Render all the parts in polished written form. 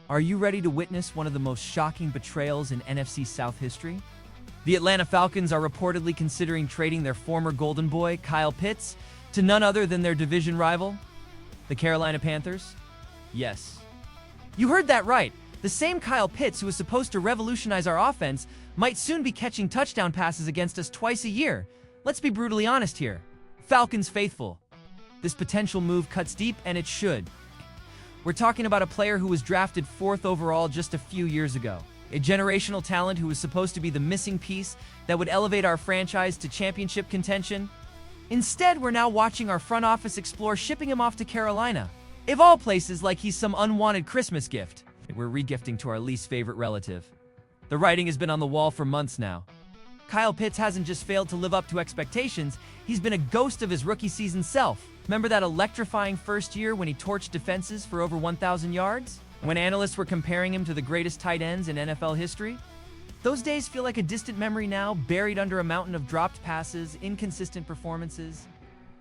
Are you ready to witness one of the most shocking betrayals in NFC South history? The Atlanta Falcons are reportedly considering trading their former Golden Boy, Kyle Pitts, to none other than their division rival, the Carolina Panthers. Yes. You heard that right. The same Kyle Pitts who was supposed to revolutionize our offense might soon be catching touchdown passes against us twice a year. Let's be brutally honest here. Falcons faithful. This potential move cuts deep, and it should. We're talking about a player who was drafted 4th overall just a few years ago. A generational talent who was supposed to be the missing piece that would elevate our franchise to championship contention. Instead, we're now watching our front office explore shipping him off to Carolina. Of all places, like he's some unwanted Christmas gift we're regifting to our least favorite relative. The writing has been on the wall for months now. Kyle Pitts hasn't just failed to live up to expectations, he's been a ghost of his rookie season self. Remember that electrifying first year when he torched defenses for over 1,000 yards? When analysts were comparing him to the greatest tight ends in NFL history? Those days feel like a distant memory now, buried under a mountain of dropped passes, inconsistent performances,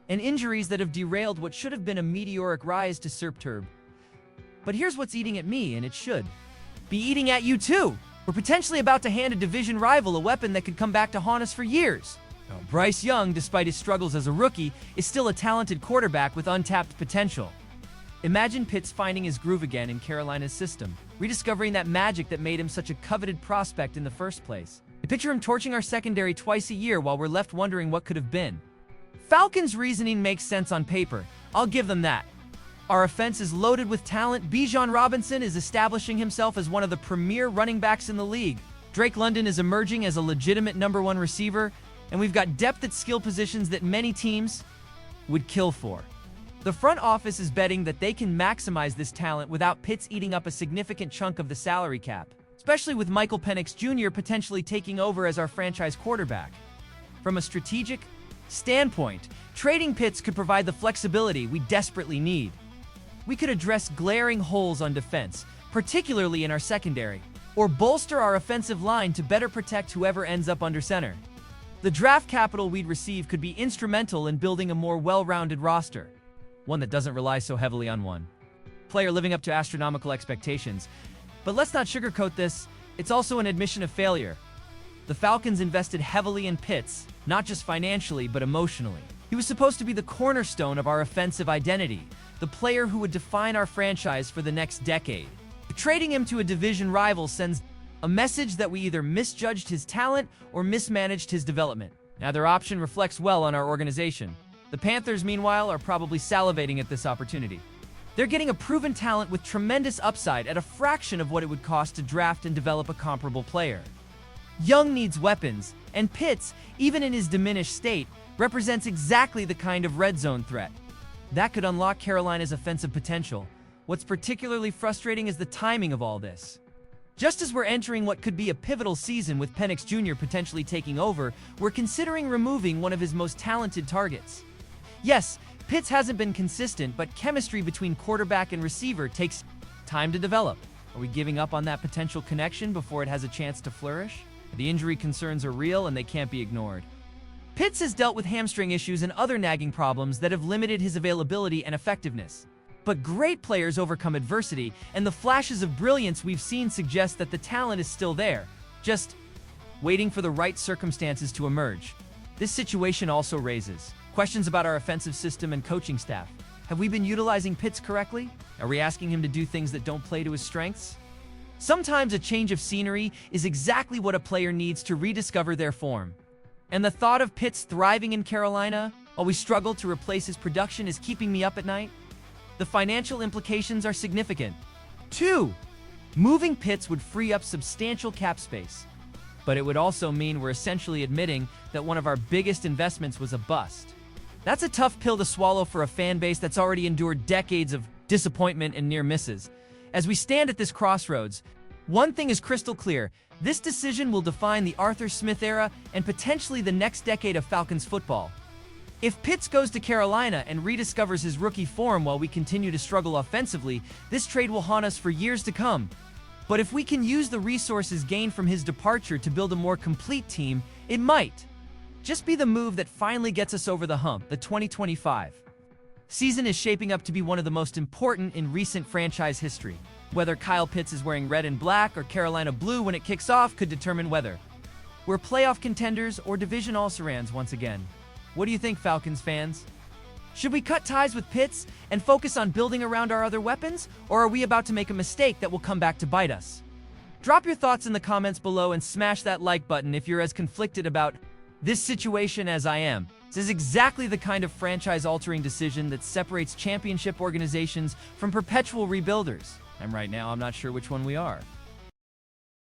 and injuries that have derailed what should have been a meteoric rise to superb. But here's what's eating at me, and it should be eating at you too. We're potentially about to hand a division rival a weapon that could come back to haunt us for years. Now, Bryce Young, despite his struggles as a rookie, is still a talented quarterback with untapped potential. Imagine Pitts finding his groove again in Carolina's system, rediscovering that magic that made him such a coveted prospect in the first place. I picture him torching our secondary twice a year while we're left wondering what could have been. Falcons' reasoning makes sense on paper. I'll give them that. Our offense is loaded with talent. Bijan Robinson is establishing himself as one of the premier running backs in the league. Drake London is emerging as a legitimate #1 receiver, and we've got depth at skill positions that many teams would kill for. The front office is betting that they can maximize this talent without Pitts eating up a significant chunk of the salary cap, especially with Michael Penix Jr. potentially taking over as our franchise quarterback. From a strategic standpoint, trading Pitts could provide the flexibility we desperately need. We could address glaring holes on defense, particularly in our secondary, or bolster our offensive line to better protect whoever ends up under center. The draft capital we'd receive could be instrumental in building a more well-rounded roster, one that doesn't rely so heavily on one player living up to astronomical expectations. But let's not sugarcoat this, it's also an admission of failure. The Falcons invested heavily in Pitts, not just financially, but emotionally. He was supposed to be the cornerstone of our offensive identity, the player who would define our franchise for the next decade. Trading him to a division rival sends a message that we either misjudged his talent or mismanaged his development. Neither option reflects well on our organization. The Panthers, meanwhile, are probably salivating at this opportunity. They're getting a proven talent with tremendous upside at a fraction of what it would cost to draft and develop a comparable player. Young needs weapons, and Pitts, even in his diminished state, represents exactly the kind of red zone threat that could unlock Carolina's offensive potential. What's particularly frustrating is the timing of all this. Just as we're entering what could be a pivotal season with Penix Jr. potentially taking over, we're considering removing one of his most talented targets. Yes, Pitts hasn't been consistent, but chemistry between quarterback and receiver takes time to develop. Are we giving up on that potential connection before it has a chance to flourish? The injury concerns are real and they can't be ignored. Pitts has dealt with hamstring issues and other nagging problems that have limited his availability and effectiveness. But great players overcome adversity, and the flashes of brilliance we've seen suggest that the talent is still there, just waiting for the right circumstances to emerge. This situation also raises questions about our offensive system and coaching staff. Have we been utilizing Pitts correctly? Are we asking him to do things that don't play to his strengths? Sometimes a change of scenery is exactly what a player needs to rediscover their form. And the thought of Pitts thriving in Carolina, while we struggle to replace his production, is keeping me up at night. The financial implications are significant. 2. Moving Pitts would free up substantial cap space. But it would also mean we're essentially admitting that one of our biggest investments was a bust. That's a tough pill to swallow for a fan base that's already endured decades of disappointment and near misses. As we stand at this crossroads, one thing is crystal clear. This decision will define the Arthur Smith era and potentially the next decade of Falcons football. If Pitts goes to Carolina and rediscovers his rookie form while we continue to struggle offensively, this trade will haunt us for years to come. But if we can use the resources gained from his departure to build a more complete team, it might just be the move that finally gets us over the hump. The 2025 season is shaping up to be one of the most important in recent franchise history. Whether Kyle Pitts is wearing red and black or Carolina blue when it kicks off could determine whether we're playoff contenders or division also-rans once again. What do you think, Falcons fans? Should we cut ties with Pitts and focus on building around our other weapons, or are we about to make a mistake that will come back to bite us? Drop your thoughts in the comments below and smash that like button if you're as conflicted about this situation as I am. This is exactly the kind of franchise-altering decision that separates championship organizations from perpetual rebuilders. And right now, I'm not sure which one we are.